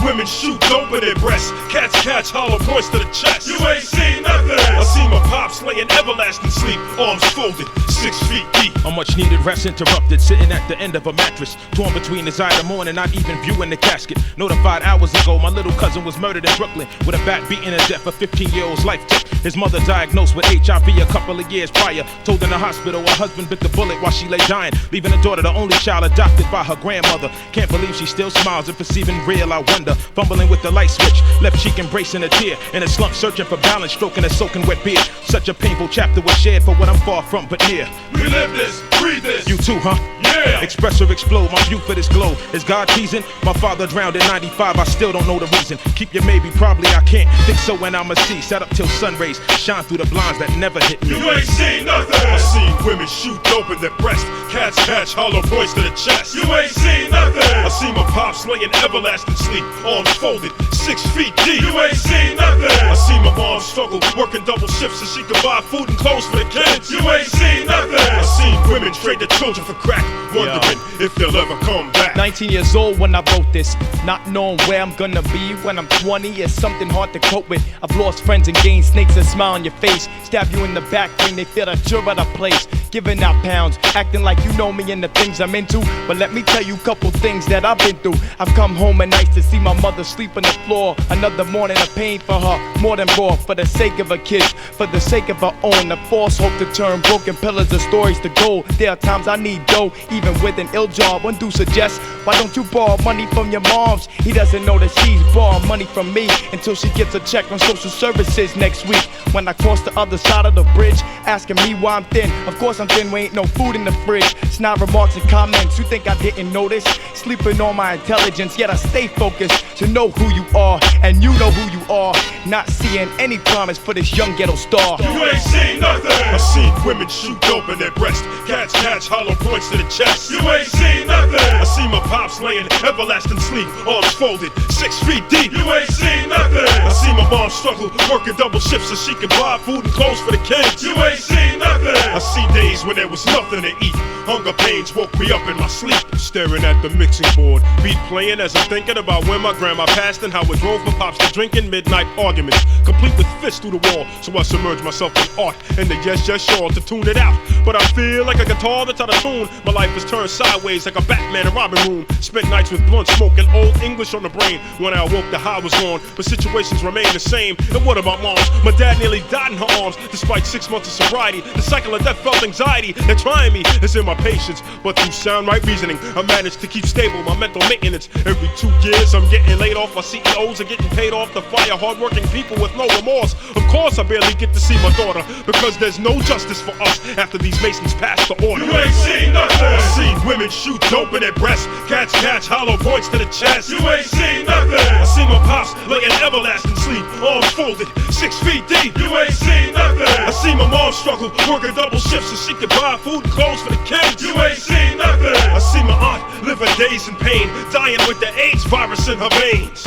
women shoot dope in their breasts. Cats catch hollow points to the chest. You ain't seen nothing. I see my pops laying everlasting sleep, arms folded, 6 feet deep. A much needed rest interrupted, sitting at the end of a mattress, torn between his eye and the morning, not even viewing the casket. Notified hours ago, my little cousin was murdered in Brooklyn with a bat beaten to death. A 15-year-old's life took. His mother diagnosed with HIV a couple of years prior. Told in the hospital her husband bit the bullet while she lay dying, leaving her daughter the only child adopted by her grandmother. Can't believe she still smiles and perceiving real, I wonder. Fumbling with the light switch, left cheek embracing a tear, in a slump searching for balance, stroking a soaking wet beard. Such a painful chapter was shared for what I'm far from but near. We live this, breathe this. You too, huh? Yeah. Express or explode, my view for this glow. Is God teasing? My father drowned in 95, I still don't know the reason. Keep your maybe, probably I can't. Think so when I'ma see. Sat up till sun rays shine through the blinds that never hit me. You ain't seen nothing. I seen women shoot dope in their breast. Cats catch hollow points to the chest. You ain't seen nothing. I see my pops laying everlasting sleep, arms folded, 6 feet deep. You ain't seen nothing. I see my mom struggle, working double shifts so she could buy food and clothes for the kids. You ain't seen nothing. I seen women trade their children for crack, wondering if they'll ever come back. 19 years old when I wrote this, not knowing where I'm gonna be when I'm 20 is something hard to cope with. I've lost friends and gained snakes that smile on your face, stab you in the back when they feel that you're at a place. Giving out pounds, acting like you know me and the things I'm into. But let me tell you a couple things that I've been through. I've come home at nights to see my mother sleep on the floor. Another morning of pain for her, more than raw. For the sake of her kids, for the sake of her own. The false hope to turn broken pillars of stories to gold. There are times I need dough, even with an ill job. One dude suggests, why don't you borrow money from your moms? He doesn't know that she's borrowing money from me until she gets a check from social services next week. When I cross the other side of the bridge, asking me why I'm thin. Of course I'm thin, we ain't no food in the fridge. Snide remarks and comments, you think I didn't notice? Sleeping on my intelligence, yet I stay focused to know who you are, and you know who you are. Not seeing any promise for this young ghetto star. You ain't seen nothing. I seen women shoot dope in their breast. Cats catch hollow points to the chest. You ain't seen nothing. I see my pops laying everlasting sleep, arms folded, 6 feet deep. You ain't seen nothing. I see my mom struggle, working double shifts so she can buy food and clothes for the kids. You ain't seen nothing. I see days when there was nothing to eat. Hunger pains woke me up in my sleep. Staring at the mixing board, beat playing as I'm thinking about when my grandma passed and how it drove my pops to drinking midnight arguments, complete with fists through the wall. So I submerge myself in art and the yes sure to tune it out. But I feel like a guitar that's out of tune. My life is turned sideways like a Batman and Robin room. Spent nights with blunt smoke and old English on the brain. When I awoke, the high was gone, but situations remain the same. And what about moms? My dad nearly died in her arms. Despite 6 months of sobriety, the cycle of death felt anxiety. They're trying me, it's in my patience. But through sound right reasoning, I managed to keep stable my mental maintenance. Every 2 years, I'm getting laid off. My CEOs are getting paid off to fire hardworking people with no remorse. Of course, I barely get to see my daughter because there's no justice for us after these Masons pass the order. You ain't seen nothing. I see women shoot dope in their breasts. Cats catch hollow points to the chest. You ain't seen nothing. I see my pops laying everlasting sleep, arms folded, 6 feet deep. You ain't seen nothing. I see my mom struggle, working double shifts so she could buy food and clothes for the kids. You ain't seen nothing. I see my aunt living days in pain, dying with the AIDS virus in her veins.